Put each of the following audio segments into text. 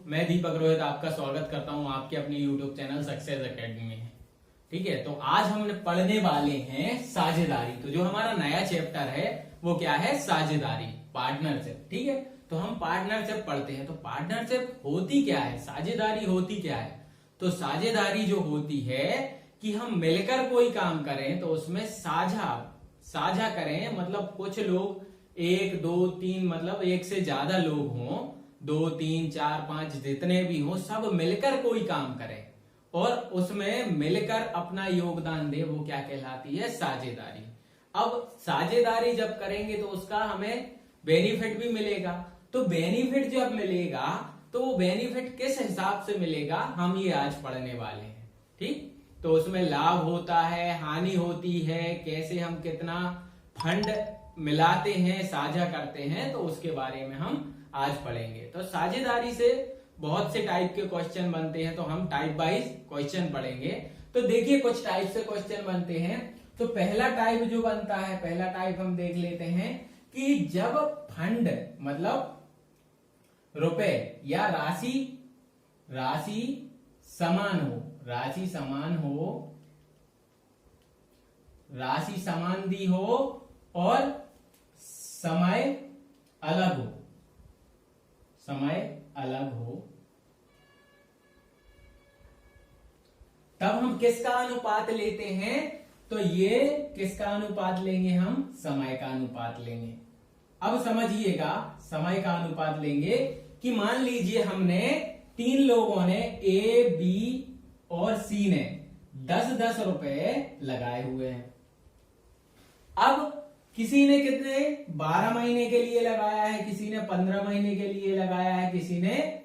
मैं दीपक रोहित आपका स्वागत करता हूं आपके अपने YouTube चैनल सक्सेस एकेडमी में। ठीक है, तो आज हम पढ़ने वाले हैं साझेदारी। तो जो हमारा नया चैप्टर है वो क्या है? साझेदारी, पार्टनरशिप। ठीक है, तो हम पार्टनरशिप पढ़ते हैं। तो पार्टनरशिप होती क्या है, साझेदारी होती क्या है? तो साझेदारी जो होती है कि हम मिलकर कोई काम करें तो उसमें साझा करें। मतलब कुछ लोग, एक दो तीन, मतलब एक से ज्यादा लोग हों, 2 3 4 5 जितने भी हों, सब मिलकर कोई काम करें और उसमें मिलकर अपना योगदान दे, वो क्या कहलाती है? साझेदारी। अब साझेदारी जब करेंगे तो उसका हमें बेनिफिट भी मिलेगा। तो बेनिफिट जब मिलेगा तो वो बेनिफिट किस हिसाब से मिलेगा, हम ये आज पढ़ने वाले हैं। ठीक, तो उसमें लाभ होता है, हानि होती है, कैसे हम कितना फंड मिलाते हैं, साझा करते हैं, तो उसके बारे में हम आज पढ़ेंगे। तो साझेदारी से बहुत से टाइप के क्वेश्चन बनते हैं, तो हम टाइप वाइज क्वेश्चन पढ़ेंगे। तो देखिए कुछ टाइप से क्वेश्चन बनते हैं। तो पहला टाइप जो बनता है, पहला टाइप हम देख लेते हैं कि जब फंड मतलब रुपए या राशि समान दी हो और समय अलग हो, तब हम किसका अनुपात लेते हैं? तो ये किसका अनुपात लेंगे? हम समय का अनुपात लेंगे। अब समझिएगा, समय का अनुपात लेंगे कि मान लीजिए हमने 3 लोगों ने, ए बी और सी ने 10-10 रुपए लगाए हुए हैं। अब किसी ने कितने 12 महीने के लिए लगाया है, किसी ने 15 महीने के लिए लगाया है, किसी ने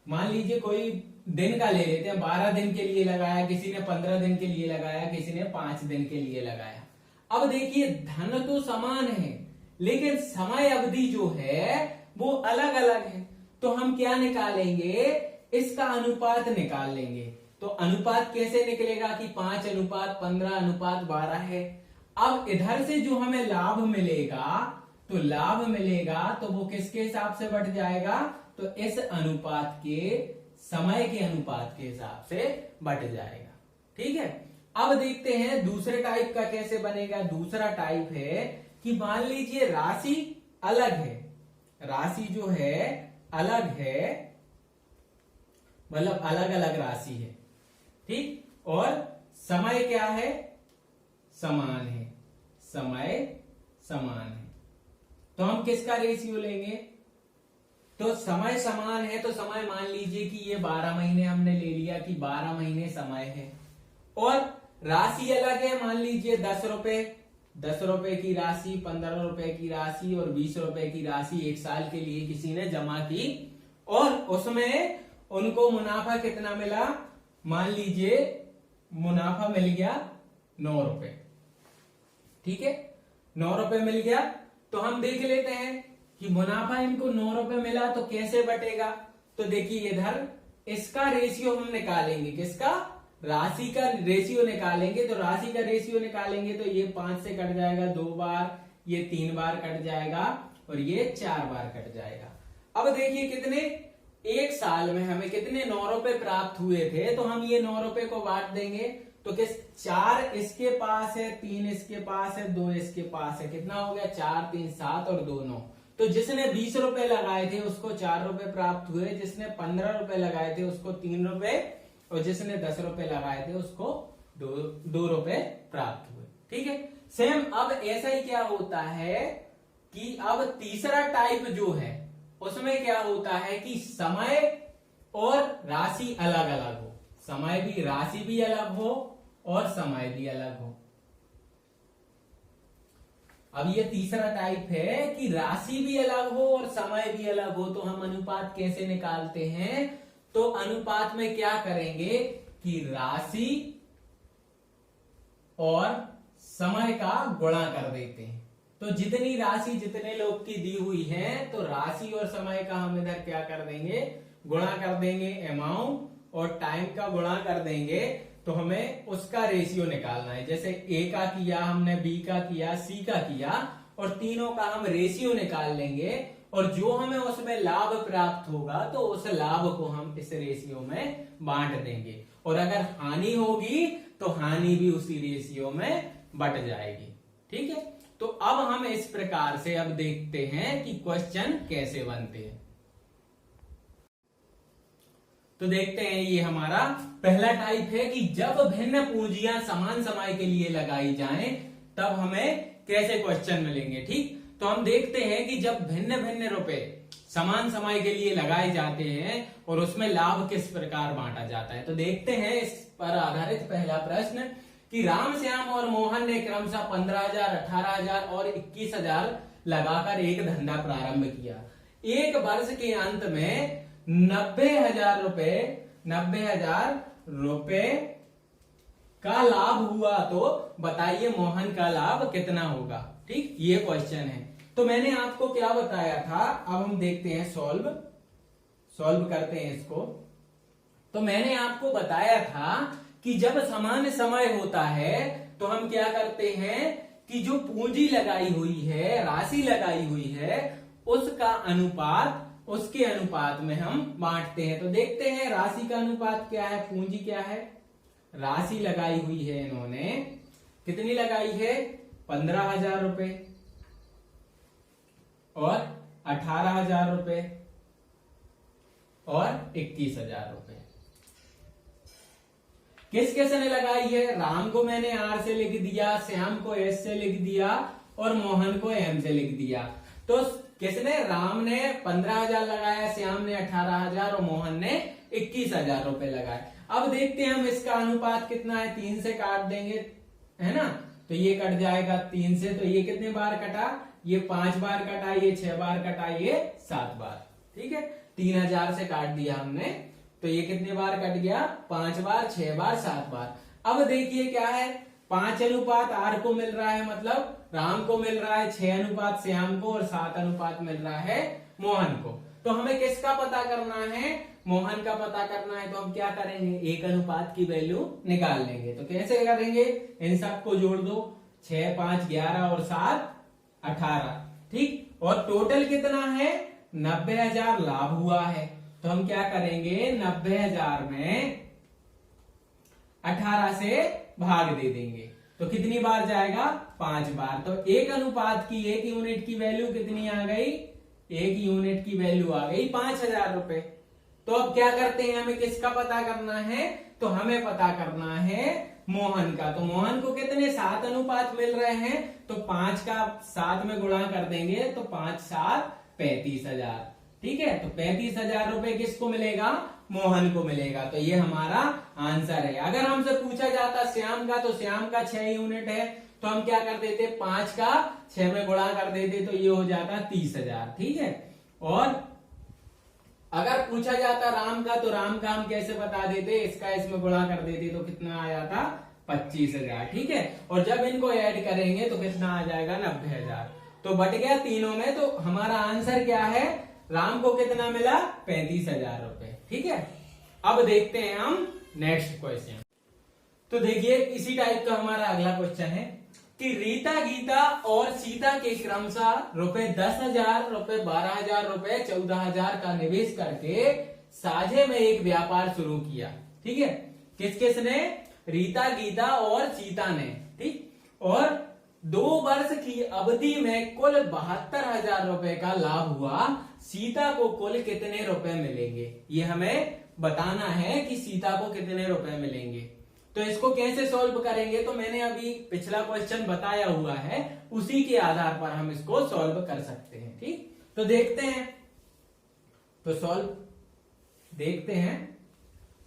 मान लीजिए कोई दिन का ले लेते हैं, 12 दिन के लिए लगाया, किसी ने 15 दिन के लिए लगाया, किसी ने 5 दिन के लिए लगाया। अब देखिए धन तो समान है लेकिन समय अवधि जो है वो अलग अलग है। तो हम क्या निकालेंगे? इसका अनुपात निकाल लेंगे। तो अनुपात कैसे निकलेगा कि 5:15:12 है। अब इधर से जो हमें लाभ मिलेगा तो वो किसके हिसाब से बढ़ जाएगा? तो इस अनुपात के, समय के अनुपात के हिसाब से बढ़ जाएगा। ठीक है, अब देखते हैं दूसरे टाइप का कैसे बनेगा। दूसरा टाइप है कि मान लीजिए राशि अलग है, राशि जो है अलग है, मतलब अलग अलग राशि है। ठीक, और समय क्या है? समान है, समय समान है। तो हम किसका रेशियो लेंगे? तो समय समान है तो समय मान लीजिए कि ये 12 महीने हमने ले लिया कि 12 महीने समय है, और राशि अलग है। मान लीजिए 10 रुपए की राशि, 15 रुपए की राशि और 20 रुपए की राशि 1 साल के लिए किसी ने जमा की और उसमें उनको मुनाफा कितना मिला? मान लीजिए मुनाफा मिल गया 9 रुपए। ठीक है, 9 रुपए मिल गया। तो हम देख लेते हैं कि मुनाफा इनको 9 रुपए मिला तो कैसे बटेगा। तो देखिए इधर इसका रेशियो हम निकालेंगे, किसका? राशि का रेशियो निकालेंगे। तो राशि का रेशियो निकालेंगे तो ये 5 से कट जाएगा 2 बार, ये 3 बार कट जाएगा और ये 4 बार कट जाएगा। अब देखिए कितने, 1 साल में हमें कितने 9 रुपए प्राप्त हुए थे। तो हम ये 9 रुपए को बांट देंगे। तो किस, 4 इसके पास है, 3 इसके पास है, 2 इसके पास है, कितना हो गया? 4 3 7 और 2 9। तो जिसने 20 रुपए लगाए थे उसको 4 रुपए प्राप्त हुए, जिसने 15 रुपए लगाए थे उसको 3 रुपए, और जिसने 10 रुपए लगाए थे उसको 2 रुपए प्राप्त हुए। ठीक है, सेम अब ऐसा ही क्या होता है कि अब तीसरा टाइप जो है उसमें क्या होता है कि समय और राशि अलग अलग हो, समय भी, राशि भी अलग हो और समय भी अलग हो। अब ये तीसरा टाइप है कि राशि भी अलग हो और समय भी अलग हो। तो हम अनुपात कैसे निकालते हैं? तो अनुपात में क्या करेंगे कि राशि और समय का गुणा कर देते हैं। तो जितनी राशि जितने लोग की दी हुई है तो राशि और समय का हम इधर क्या कर देंगे? गुणा कर देंगे, अमाउंट और टाइम का गुणा कर देंगे। तो हमें उसका रेशियो निकालना है। जैसे ए का किया हमने, बी का किया, सी का किया, और तीनों का हम रेशियो निकाल लेंगे और जो हमें उसमें लाभ प्राप्त होगा तो उस लाभ को हम इस रेशियो में बांट देंगे, और अगर हानि होगी तो हानि भी उसी रेशियो में बट जाएगी। ठीक है, तो अब हम इस प्रकार से अब देखते हैं कि क्वेश्चन कैसे बनते हैं। तो देखते हैं, ये हमारा पहला टाइप है कि जब भिन्न पूंजियां समान समय के लिए लगाई जाएं तब हमें कैसे क्वेश्चन मिलेंगे। ठीक, तो हम देखते हैं कि जब भिन्न भिन्न रुपए समान समय के लिए लगाए जाते हैं और उसमें लाभ किस प्रकार बांटा जाता है। तो देखते हैं इस पर आधारित पहला प्रश्न कि राम, श्याम और मोहन ने क्रमशः 15,000, 18,000 और 21,000 लगाकर एक धंधा प्रारंभ किया। एक वर्ष के अंत में 90,000 रुपए का लाभ हुआ, तो बताइए मोहन का लाभ कितना होगा। ठीक, ये क्वेश्चन है। तो मैंने आपको क्या बताया था, अब हम देखते हैं सॉल्व करते हैं इसको। तो मैंने आपको बताया था कि जब समान समय होता है तो हम क्या करते हैं कि जो पूंजी लगाई हुई है, राशि लगाई हुई है, उसका अनुपात, उसके अनुपात में हम बांटते हैं। तो देखते हैं राशि का अनुपात क्या है, पूंजी क्या है। राशि लगाई हुई है इन्होंने, कितनी लगाई है, 15,000 रुपए और 18,000 रुपए और 21,000 रुपए। किस किस ने लगाई है, राम को मैंने आर से लिख दिया, श्याम को एस से लिख दिया और मोहन को एम से लिख दिया। तो किसने, राम ने 15,000 लगाया, श्याम ने 18,000 और मोहन ने 21,000 रुपए लगाए। अब देखते हैं हम इसका अनुपात कितना है, 3 से काट देंगे, है ना। तो ये कट जाएगा 3 से, तो ये कितने बार कटा, ये 5 बार कटा, ये 6 बार कटा, ये 7 बार। ठीक है, 3,000 से काट दिया हमने, तो ये कितने बार कट गया, 5 बार, 6 बार, 7 बार। अब देखिए क्या है, 5 अनुपात आर को मिल रहा है, मतलब राम को मिल रहा है, 6 अनुपात श्याम को और 7 अनुपात मिल रहा है मोहन को। तो हमें किसका पता करना है, मोहन का पता करना है। तो हम क्या करेंगे, एक अनुपात की वैल्यू निकाल लेंगे। तो कैसे करेंगे, इन सबको जोड़ दो, 6, 5, 11 और 7, 18। ठीक, और टोटल कितना है, 90,000 लाभ हुआ है। तो हम क्या करेंगे, 90,000 में 18 से भाग दे देंगे, तो कितनी बार जाएगा, 5 बार। तो एक अनुपात की, एक यूनिट की वैल्यू कितनी आ गई, एक यूनिट की वैल्यू आ गई 5,000 रुपए। तो अब क्या करते हैं, हमें किसका पता करना है, तो हमें पता करना है मोहन का। तो मोहन को कितने, 7 अनुपात मिल रहे हैं, तो 5 का 7 में गुणा कर देंगे, तो 5 7 35,000। ठीक है, तो 35,000 रुपए किसको मिलेगा, मोहन को मिलेगा। तो ये हमारा आंसर है। अगर हमसे पूछा जाता श्याम का, तो श्याम का 6 यूनिट है, तो हम क्या कर देते, 5 का 6 में गुणा कर देते, तो ये हो जाता 30,000। ठीक है, और अगर पूछा जाता राम का, तो राम का हम कैसे बता देते, इसका इसमें गुणा कर देते, तो कितना आ जाता, 25,000। ठीक है, और जब इनको ऐड करेंगे तो कितना आ जाएगा, 90,000। तो बट गया तीनों में, तो हमारा आंसर क्या है, राम को कितना मिला, 35,000 रुपए। ठीक है, अब देखते हैं हम नेक्स्ट क्वेश्चन। तो देखिए इसी टाइप का हमारा अगला क्वेश्चन है कि रीता, गीता और सीता के क्रमशः रुपए 10,000, रुपए 12,000, रुपए 14,000 का निवेश करके साझे में एक व्यापार शुरू किया। ठीक है, किस किस ने, रीता, गीता और सीता ने। ठीक, और 2 वर्ष की अवधि में कुल 72,000 रुपए का लाभ हुआ। सीता को कुल कितने रुपए मिलेंगे, ये हमें बताना है कि सीता को कितने रुपए मिलेंगे। तो इसको कैसे सॉल्व करेंगे, तो मैंने अभी पिछला क्वेश्चन बताया हुआ है, उसी के आधार पर हम इसको सॉल्व कर सकते हैं। ठीक, तो देखते हैं, तो सॉल्व देखते हैं।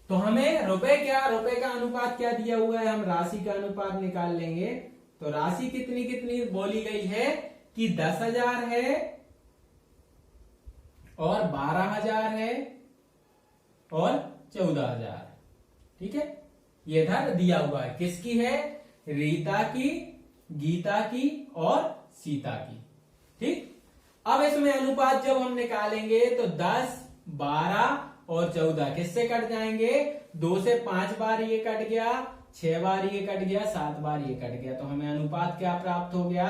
तो हमें रुपए क्या, रुपए का अनुपात क्या दिया हुआ है, हम राशि का अनुपात निकाल लेंगे। तो राशि कितनी कितनी बोली गई है कि 10,000 है और 12,000 है और 14,000। ठीक है, ये इधर दिया हुआ है, किसकी है, रीता की, गीता की और सीता की। ठीक, अब इसमें अनुपात जब हम निकालेंगे तो 10, 12 और 14 किससे कट जाएंगे, 2 से 5 बार ये कट गया, 6 बार ये कट गया, 7 बार ये कट गया। तो हमें अनुपात क्या प्राप्त हो गया,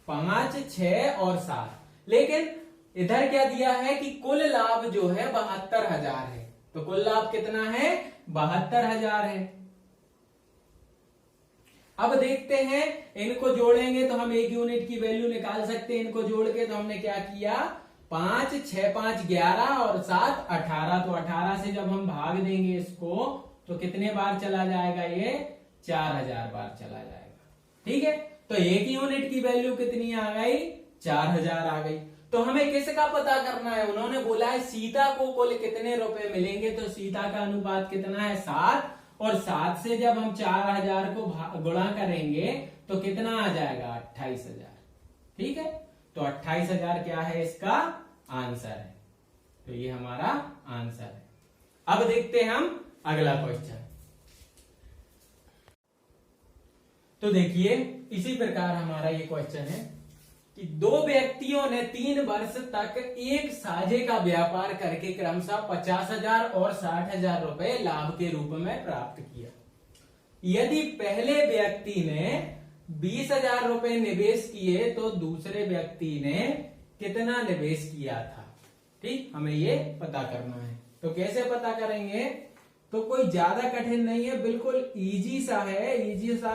5, 6 और 7। लेकिन इधर क्या दिया है कि कुल लाभ जो है 72,000 है। तो कुल लाभ कितना है? 72,000 है। अब देखते हैं, इनको जोड़ेंगे तो हम एक यूनिट की वैल्यू निकाल सकते हैं। इनको जोड़ के तो हमने क्या किया, 5 6 5 11 और 7 18। तो 18 से जब हम भाग देंगे इसको तो कितने बार चला जाएगा? ये 4,000 बार चला जाएगा। ठीक है, तो एक यूनिट की वैल्यू कितनी आ गई? 4,000 आ गई। तो हमें किसका पता करना है? उन्होंने बोला है सीता को कुल कितने रुपए मिलेंगे। तो सीता का अनुपात कितना है? 7। और 7 से जब हम 4,000 को गुणा करेंगे तो कितना आ जाएगा? 28,000। ठीक है, तो 28,000 क्या है? इसका आंसर है। तो ये हमारा आंसर है। अब देखते हैं हम अगला क्वेश्चन। तो देखिए, इसी प्रकार हमारा ये क्वेश्चन है कि दो व्यक्तियों ने 3 वर्ष तक एक साझे का व्यापार करके क्रमशः 50,000 और 60,000 रुपए लाभ के रूप में प्राप्त किया। यदि पहले व्यक्ति ने 20,000 रुपए निवेश किए तो दूसरे व्यक्ति ने कितना निवेश किया था? ठीक, हमें ये पता करना है। तो कैसे पता करेंगे? तो कोई ज्यादा कठिन नहीं है, बिल्कुल इजी सा है। इजी सा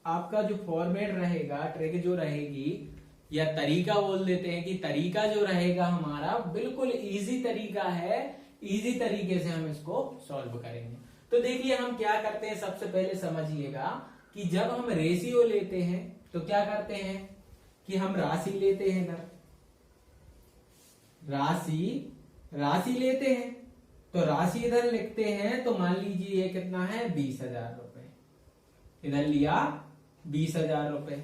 आपका जो फॉर्मेट रहेगा, ट्रिक जो रहेगी, या तरीका बोल देते हैं कि तरीका जो रहेगा हमारा बिल्कुल इजी तरीका है। इजी तरीके से हम इसको सॉल्व करेंगे। तो देखिए, हम क्या करते हैं, सबसे पहले समझिएगा कि जब हम रेशियो लेते हैं तो क्या करते हैं कि हम राशि लेते हैं। इधर राशि लेते हैं तो राशि इधर लिखते हैं। तो मान लीजिए ये कितना है? 20,000 रुपए। इधर लिया 20,000 रुपए।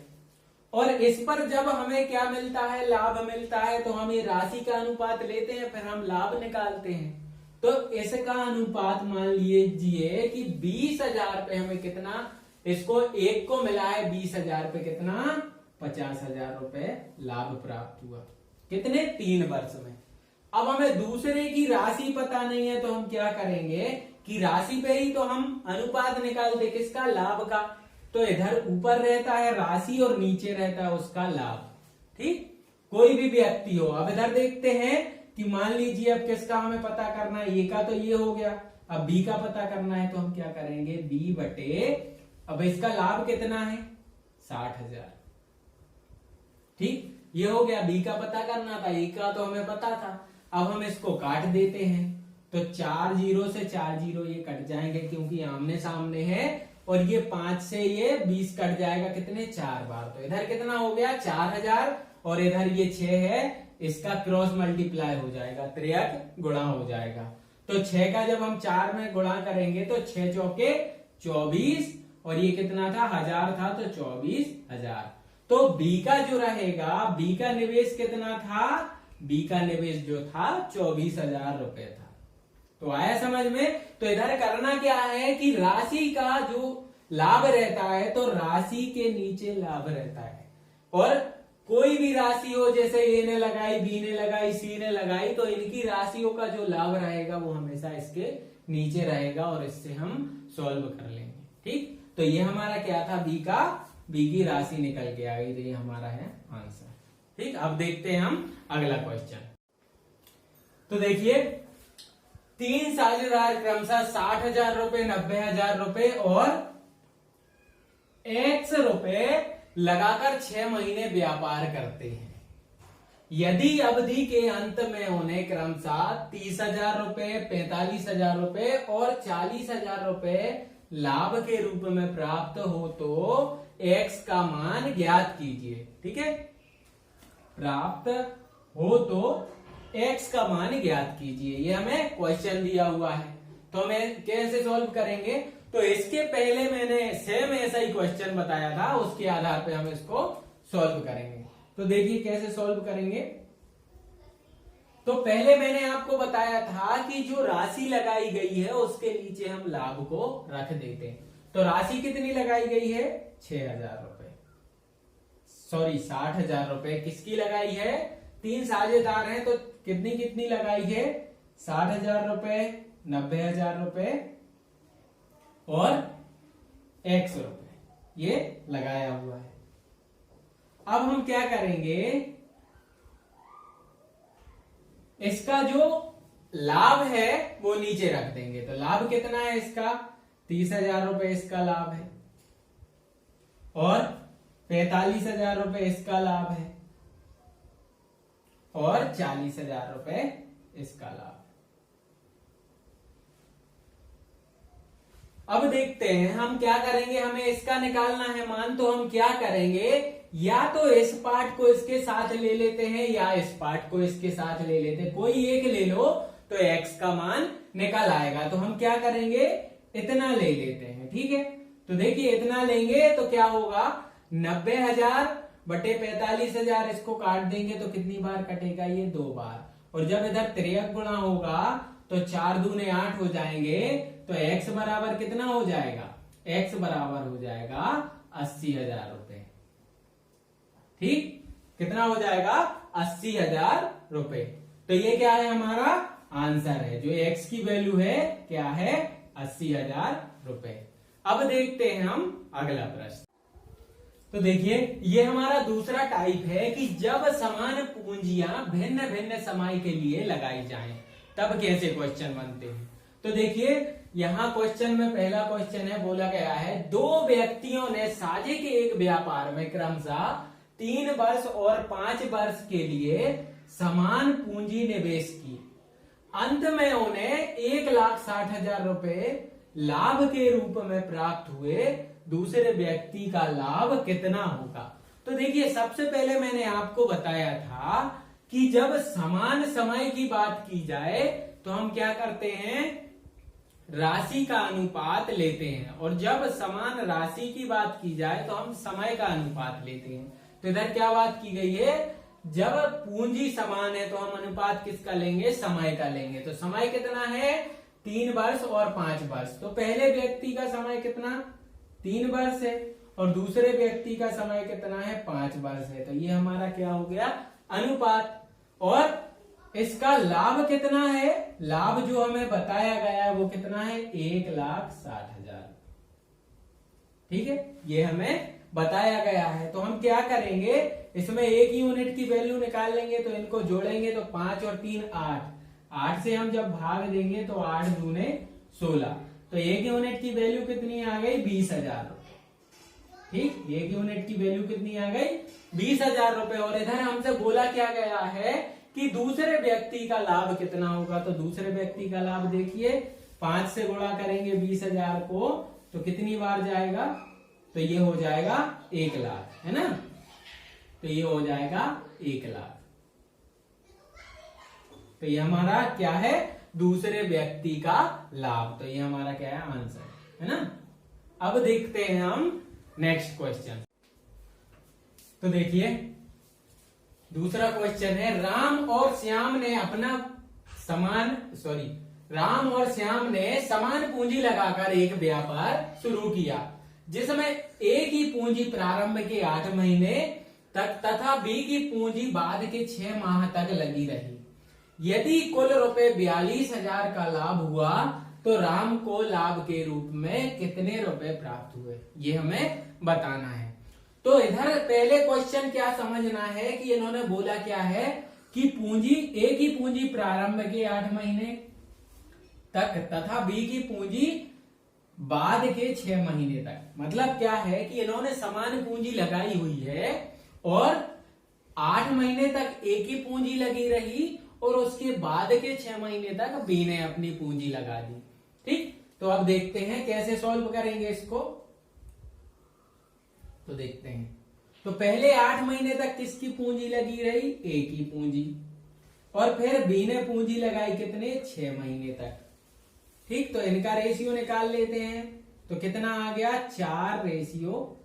और इस पर जब हमें क्या मिलता है? लाभ मिलता है। तो हम ये राशि का अनुपात लेते हैं, फिर हम लाभ निकालते हैं। तो इसका अनुपात मान लीजिए कि 20,000 पे हमें कितना, इसको एक को मिला है 20,000 पे कितना? 50,000 रुपए लाभ प्राप्त हुआ। कितने? 3 वर्ष में। अब हमें दूसरे की राशि पता नहीं है तो हम क्या करेंगे कि राशि पे ही तो हम अनुपात निकालते। किसका? लाभ का। तो इधर ऊपर रहता है राशि और नीचे रहता है उसका लाभ। ठीक, कोई भी व्यक्ति हो। अब इधर देखते हैं कि मान लीजिए अब किसका हमें पता करना है? ए का तो ये हो गया, अब बी का पता करना है। तो हम क्या करेंगे? बी बटे, अब इसका लाभ कितना है? 60,000। ठीक, ये हो गया। बी का पता करना था, ए का तो हमें पता था। अब हम इसको काट देते हैं तो 4 0 से 4 0 ये कट जाएंगे क्योंकि आमने सामने है। और ये 5 से ये 20 कट जाएगा कितने? 4 बार। तो इधर कितना हो गया? 4,000। और इधर ये 6 है, इसका क्रॉस मल्टीप्लाई हो जाएगा, 3 गुणा हो जाएगा। तो 6 का जब हम 4 में गुणा करेंगे तो 6 चौके 24। और ये कितना था? 1000 था, तो 24,000। तो बी का जो रहेगा, बी का निवेश कितना था? बी का निवेश जो था 24,000 रुपए था। तो आया समझ में? तो इधर करना क्या है कि राशि का जो लाभ रहता है तो राशि के नीचे लाभ रहता है। और कोई भी राशि हो, जैसे ए ने लगाई, बी ने लगाई, सी ने लगाई, तो इनकी राशियों का जो लाभ रहेगा वो हमेशा इसके नीचे रहेगा और इससे हम सॉल्व कर लेंगे। ठीक, तो ये हमारा क्या था? बी की राशि निकल के आ गई। तो ये हमारा है आंसर। ठीक, अब देखते हैं हम अगला क्वेश्चन। तो देखिए, 3 साझेदार क्रमशः 60,000 रुपए, 90,000 रुपए और X रुपए लगाकर 6 महीने व्यापार करते हैं। यदि अवधि के अंत में उन्हें क्रमशः 30,000 रुपए, 45,000 रुपए और 40,000 रुपए लाभ के रूप में प्राप्त हो तो X का मान ज्ञात कीजिए। ठीक है, प्राप्त हो तो X का मान ज्ञात कीजिए। ये हमें क्वेश्चन दिया हुआ है। तो हमें कैसे सॉल्व करेंगे? तो इसके पहले मैंने सेम ऐसा ही क्वेश्चन बताया था, उसके आधार पे हम इसको सॉल्व करेंगे। तो देखिए कैसे सॉल्व करेंगे। तो पहले मैंने आपको बताया था कि जो राशि लगाई गई है उसके नीचे हम लाभ को रख देते हैं। तो राशि कितनी लगाई गई है? 6,000 रुपए, सॉरी 60,000 रुपए। किसकी लगाई है? 3 साझेदार हैं तो कितनी कितनी लगाई है? 60,000 रुपए, 90,000 रुपए और X रुपए, ये लगाया हुआ है। अब हम क्या करेंगे इसका जो लाभ है वो नीचे रख देंगे। तो लाभ कितना है इसका? 30,000 रुपए इसका लाभ है और 45,000 रुपए इसका लाभ है और 40,000 रुपए इसका लाभ। अब देखते हैं हम क्या करेंगे, हमें इसका निकालना है मान। तो हम क्या करेंगे, या तो इस पार्ट को इसके साथ ले लेते हैं या इस पार्ट को इसके साथ ले लेते हैं, कोई एक ले लो तो x का मान निकल आएगा। तो हम क्या करेंगे, इतना ले लेते हैं, ठीक है। तो देखिए इतना लेंगे तो क्या होगा, 90,000 बटे 45,000, इसको काट देंगे तो कितनी बार कटेगा, ये 2 बार। और जब इधर 3 गुणा होगा तो 4 दूने 8 हो जाएंगे। तो x बराबर कितना हो जाएगा, x बराबर हो जाएगा 80,000 रुपए। ठीक, कितना हो जाएगा, 80,000 रुपए। तो ये क्या है, हमारा आंसर है। जो x की वैल्यू है क्या है, 80,000 रुपए। अब देखते हैं हम अगला प्रश्न। तो देखिए ये हमारा दूसरा टाइप है कि जब समान पूंजियां भिन्न भिन्न समय के लिए लगाई जाएं तब कैसे क्वेश्चन बनते हैं। तो देखिए यहां क्वेश्चन में पहला क्वेश्चन है, बोला गया है 2 व्यक्तियों ने साझे के एक व्यापार में क्रमशः 3 वर्ष और 5 वर्ष के लिए समान पूंजी निवेश की। अंत में उन्हें 1,60,000 रुपए लाभ के रूप में प्राप्त हुए। दूसरे व्यक्ति का लाभ कितना होगा। तो देखिए सबसे पहले मैंने आपको बताया था कि जब समान समय की बात की जाए तो हम क्या करते हैं, राशि का अनुपात लेते हैं, और जब समान राशि की बात की जाए तो हम समय का अनुपात लेते हैं। तो इधर क्या बात की गई है, जब पूंजी समान है तो हम अनुपात किसका लेंगे, समय का लेंगे। तो समय कितना है, 3 वर्ष और 5 वर्ष। तो पहले व्यक्ति का समय कितना, 3 वर्ष है, और दूसरे व्यक्ति का समय कितना है, 5 वर्ष है। तो ये हमारा क्या हो गया, अनुपात। और इसका लाभ कितना है, लाभ जो हमें बताया गया है वो कितना है, 1,60,000। ठीक है, ये हमें बताया गया है। तो हम क्या करेंगे, इसमें एक यूनिट की वैल्यू निकाल लेंगे। तो इनको जोड़ेंगे तो 5 और 3 8, 8 से हम जब भाग देंगे तो 8 दूने 16। तो एक यूनिट की वैल्यू कितनी आ गई, 20,000 रुपए। ठीक, एक यूनिट की वैल्यू कितनी आ गई, 20,000 रुपए। और इधर हमसे बोला क्या गया है कि दूसरे व्यक्ति का लाभ कितना होगा। तो दूसरे व्यक्ति का लाभ देखिए, 5 से गुणा करेंगे 20,000 को तो कितनी बार जाएगा, तो ये हो जाएगा 1 लाख, है ना। तो ये हो जाएगा 1 लाख। तो ये हमारा क्या है, दूसरे व्यक्ति का लाभ। तो ये हमारा क्या है, आंसर, है ना। अब देखते हैं हम नेक्स्ट क्वेश्चन। तो देखिए दूसरा क्वेश्चन है, राम और श्याम ने समान पूंजी लगाकर एक व्यापार शुरू किया जिसमें ए की पूंजी प्रारंभ के 8 महीने तक तथा बी की पूंजी बाद के 6 माह तक लगी रही। यदि कुल रुपए 42,000 का लाभ हुआ तो राम को लाभ के रूप में कितने रुपए प्राप्त हुए, ये हमें बताना है। तो इधर पहले क्वेश्चन क्या समझना है कि इन्होंने बोला क्या है कि पूंजी, ए की पूंजी प्रारंभ के 8 महीने तक तथा बी की पूंजी बाद के 6 महीने तक। मतलब क्या है कि इन्होंने समान पूंजी लगाई हुई है और 8 महीने तक ए की पूंजी लगी रही और उसके बाद के 6 महीने तक बी ने अपनी पूंजी लगा दी। ठीक, तो अब देखते हैं कैसे सॉल्व करेंगे इसको। तो देखते हैं, तो पहले 8 महीने तक किसकी पूंजी लगी रही, ए की पूंजी, और फिर बी ने पूंजी लगाई कितने, 6 महीने तक। ठीक, तो इनका रेशियो निकाल लेते हैं। तो कितना आ गया, 4:3,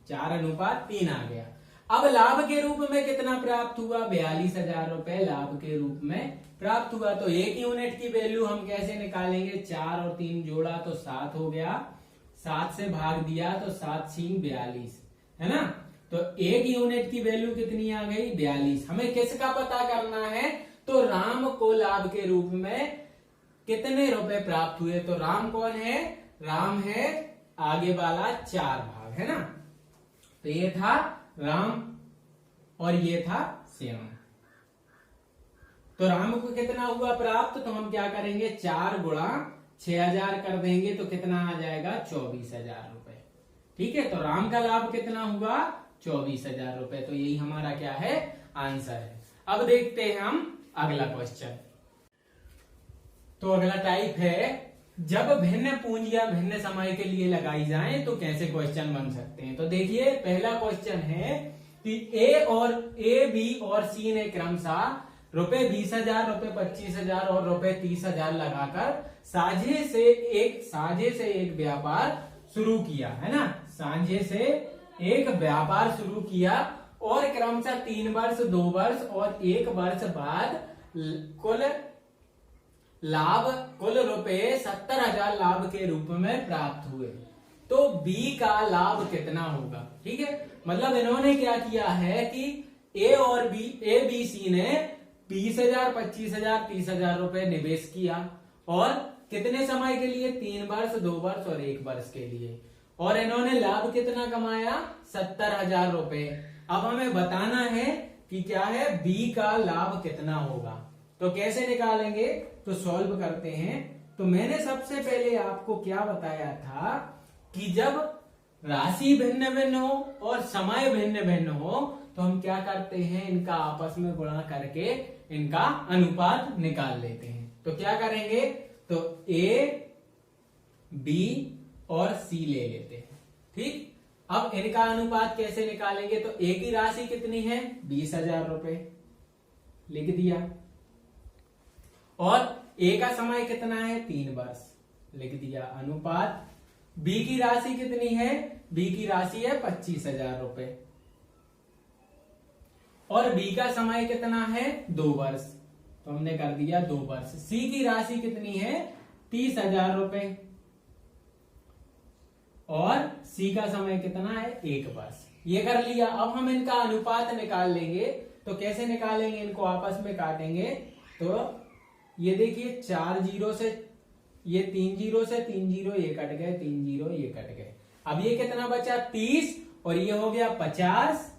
4:3 आ गया। अब लाभ के रूप में कितना प्राप्त हुआ, 42,000 रुपए लाभ के रूप में प्राप्त हुआ। तो एक यूनिट की वैल्यू हम कैसे निकालेंगे, 4 और 3 जोड़ा तो 7 हो गया, 7 से भाग दिया तो 7×6 42, है ना। तो एक यूनिट की वैल्यू कितनी आ गई, 42। हमें किसका पता करना है, तो राम को लाभ के रूप में कितने रुपए प्राप्त हुए। तो राम कौन है, राम है आगे वाला 4 भाग, है ना। तो ये था राम और ये था श्याम। तो राम को कितना हुआ प्राप्त, तो हम क्या करेंगे 4 गुणा 6000 कर देंगे तो कितना आ जाएगा 24,000 रुपए। ठीक है, तो राम का लाभ कितना हुआ 24,000 रुपए। तो यही हमारा क्या है आंसर है। अब देखते हैं हम अगला क्वेश्चन। तो अगला टाइप है, जब भिन्न पूंजियां भिन्न समय के लिए लगाई जाएं तो कैसे क्वेश्चन बन सकते हैं। तो देखिए पहला क्वेश्चन है कि ए बी और सी ने क्रमशः रुपए 20,000, रुपए 25,000 और रुपए 30,000 लगाकर साझे से एक व्यापार शुरू किया, है ना। साझे से एक व्यापार शुरू किया और क्रमशः 3 वर्ष, 2 वर्ष और 1 वर्ष बाद कुल रुपए 70,000 लाभ के रूप में प्राप्त हुए। तो बी का लाभ कितना होगा। ठीक है, मतलब इन्होंने क्या किया है कि ए बी सी ने 20,000, 25,000, 30,000 रुपए निवेश किया और कितने समय के लिए 3 वर्ष, 2 वर्ष और 1 वर्ष के लिए, और इन्होंने लाभ कितना कमाया 70,000 रुपए। अब हमें बताना है कि क्या है बी का लाभ कितना होगा। तो कैसे निकालेंगे, तो सॉल्व करते हैं। तो मैंने सबसे पहले आपको क्या बताया था कि जब राशि भिन्न भिन्न हो और समय भिन्न भिन्न हो तो हम क्या करते हैं, इनका आपस में गुणा करके इनका अनुपात निकाल लेते हैं। तो क्या करेंगे, तो ए बी और सी ले लेते हैं। ठीक, अब इनका अनुपात कैसे निकालेंगे, तो ए की राशि कितनी है 20,000 रुपए लिख दिया, और ए का समय कितना है 3 वर्ष लिख दिया, अनुपात बी की राशि कितनी है, बी की राशि है 25,000 रुपए और बी का समय कितना है 2 वर्ष, तो हमने कर दिया 2 वर्ष। सी की राशि कितनी है 30,000 रुपए और सी का समय कितना है 1 वर्ष। ये कर लिया। अब हम इनका अनुपात निकाल लेंगे। तो कैसे निकालेंगे, इनको आपस में काटेंगे। तो ये देखिए 4 जीरो से, ये 3 जीरो से 3 जीरो ये कट गए, 3 जीरो ये कट गए। अब ये कितना बचा 30 और ये हो गया 50,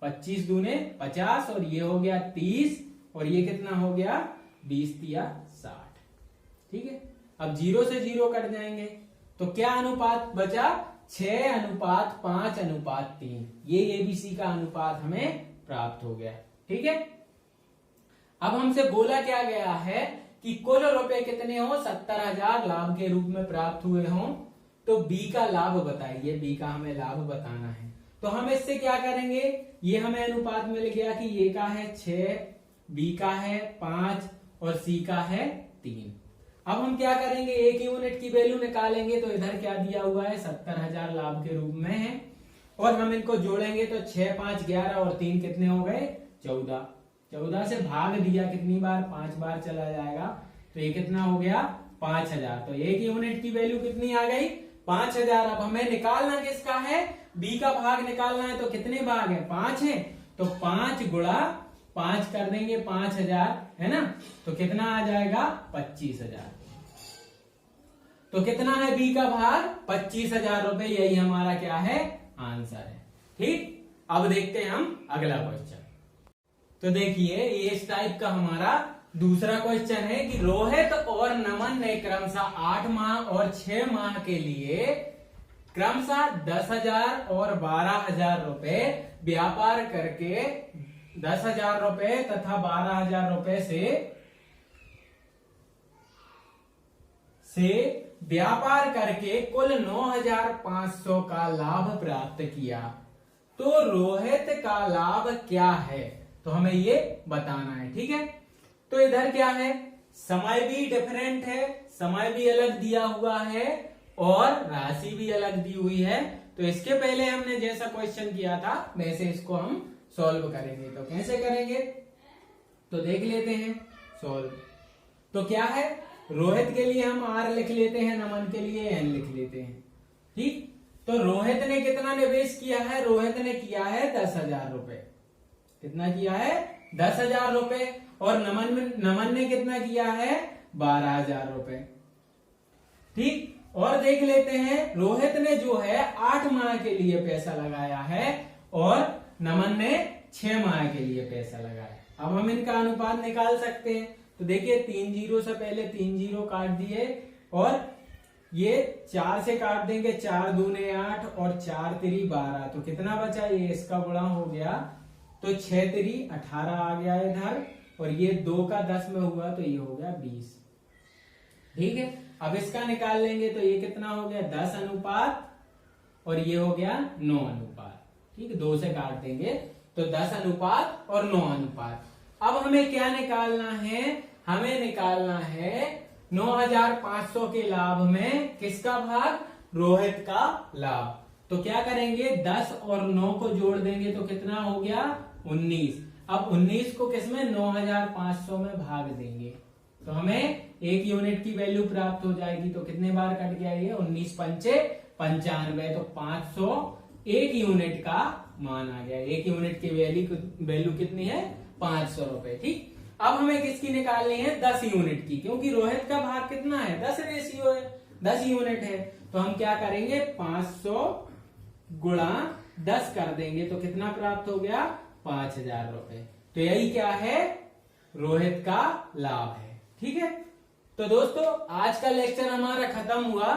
25 दूने 50 और ये हो गया 30 और ये कितना हो गया 20 तिया 60। ठीक है, अब 0 से 0 कट जाएंगे तो क्या अनुपात बचा 6:5:3। ये एबीसी का अनुपात हमें प्राप्त हो गया। ठीक है, अब हमसे बोला क्या गया है कि कुल रुपए कितने हो 70,000 लाभ के रूप में प्राप्त हुए हों, तो बी का लाभ बताइए। बी का हमें लाभ बताना है। तो हम इससे क्या करेंगे, ये हमें अनुपात मिल गया कि ये का है 6, बी का है 5 और सी का है 3। अब हम क्या करेंगे, एक यूनिट की वैल्यू निकालेंगे। तो इधर क्या दिया हुआ है 70,000 लाभ के रूप में है और हम इनको जोड़ेंगे तो 6, 5, 11 और 3 कितने हो गए 14। 14 से भाग दिया कितनी बार 5 बार चला जाएगा, तो ये कितना हो गया 5,000। तो एक यूनिट की वैल्यू कितनी आ गई 5,000। अब हमें निकालना किसका है, बी का भाग निकालना है। तो कितने भाग है 5 है, तो 5 गुणा 5 कर देंगे 5,000, है ना। तो कितना आ जाएगा 25,000। तो कितना है बी का भाग 25,000 रुपए। यही हमारा क्या है आंसर है। ठीक, अब देखते हैं हम अगला क्वेश्चन। तो देखिए ये इस टाइप का हमारा दूसरा क्वेश्चन है कि रोहित और नमन ने क्रमशः 8 माह और 6 माह के लिए क्रमशः 10,000 और 12,000 रुपए व्यापार करके 10,000 रुपए तथा 12,000 रुपए से व्यापार करके कुल 9,500 का लाभ प्राप्त किया। तो रोहित का लाभ क्या है, तो हमें ये बताना है। ठीक है, तो इधर क्या है समय भी डिफरेंट है, समय भी अलग दिया हुआ है और राशि भी अलग दी हुई है। तो इसके पहले हमने जैसा क्वेश्चन किया था वैसे इसको हम सॉल्व करेंगे। तो कैसे करेंगे, तो देख लेते हैं सॉल्व। तो क्या है, रोहित के लिए हम R लिख लेते हैं, नमन के लिए N लिख लेते हैं। ठीक, तो रोहित ने कितना निवेश किया है, रोहित ने किया है 10,000 रुपए। कितना किया है 10,000 रुपए और नमन ने कितना किया है 12,000 रुपए। ठीक, और देख लेते हैं रोहित ने जो है 8 माह के लिए पैसा लगाया है और नमन ने 6 माह के लिए पैसा लगाया। अब हम इनका अनुपात निकाल सकते हैं। तो देखिए 3 जीरो से पहले 3 जीरो काट दिए और ये 4 से काट देंगे, 4 दूने 8 और 4 तिरी 12, तो कितना बचा, ये इसका गुणा हो गया, तो 6 तिरी 18 आ गया इधर, और ये 2 का 10 में हुआ तो ये हो गया 20। ठीक है, अब इसका निकाल लेंगे तो ये कितना हो गया 10 अनुपात और ये हो गया 9 अनुपात। ठीक है, 2 से काट देंगे तो 10 अनुपात और 9 अनुपात। अब हमें क्या निकालना है, हमें निकालना है 9500 के लाभ में किसका भाग, रोहित का लाभ। तो क्या करेंगे 10 और 9 को जोड़ देंगे तो कितना हो गया 19। अब 19 को किसमें 9500 में भाग देंगे तो हमें 1 यूनिट की वैल्यू प्राप्त हो जाएगी। तो कितने बार कट गया ये 19 पंचे 95, तो 501 यूनिट का मान आ गया। 1 यूनिट की वैल्यू कितनी है 500 रुपए। ठीक, अब हमें किसकी निकालनी है 10 यूनिट की, क्योंकि रोहित का भाग कितना है 10 रेशियो है, 10 यूनिट है। तो हम क्या करेंगे 500 गुणा 10 कर देंगे तो कितना प्राप्त हो गया 5000 रुपए। तो यही क्या है रोहित का लाभ है। ठीक है, तो दोस्तों आज का लेक्चर हमारा खत्म हुआ।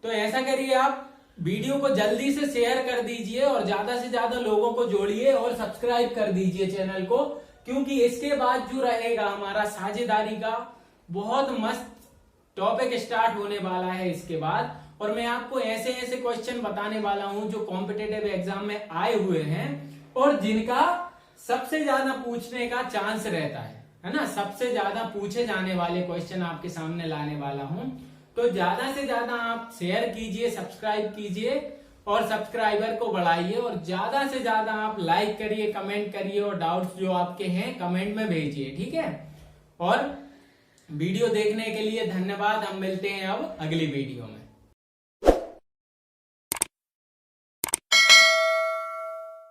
तो ऐसा करिए आप वीडियो को जल्दी से शेयर कर दीजिए और ज्यादा से ज्यादा लोगों को जोड़िए और सब्सक्राइब कर दीजिए चैनल को, क्योंकि इसके बाद जो रहेगा हमारा साझेदारी का बहुत मस्त टॉपिक स्टार्ट होने वाला है इसके बाद। और मैं आपको ऐसे ऐसे क्वेश्चन बताने वाला हूं जो कॉम्पिटेटिव एग्जाम में आए हुए हैं और जिनका सबसे ज्यादा पूछने का चांस रहता है ना, सबसे ज्यादा पूछे जाने वाले क्वेश्चन आपके सामने लाने वाला हूं। तो ज्यादा से ज्यादा आप शेयर कीजिए, सब्सक्राइब कीजिए और सब्सक्राइबर को बढ़ाइए, और ज्यादा से ज्यादा आप लाइक करिए, कमेंट करिए और डाउट्स जो आपके हैं कमेंट में भेजिए। ठीक है, और वीडियो देखने के लिए धन्यवाद। हम मिलते हैं अब अगली वीडियो में।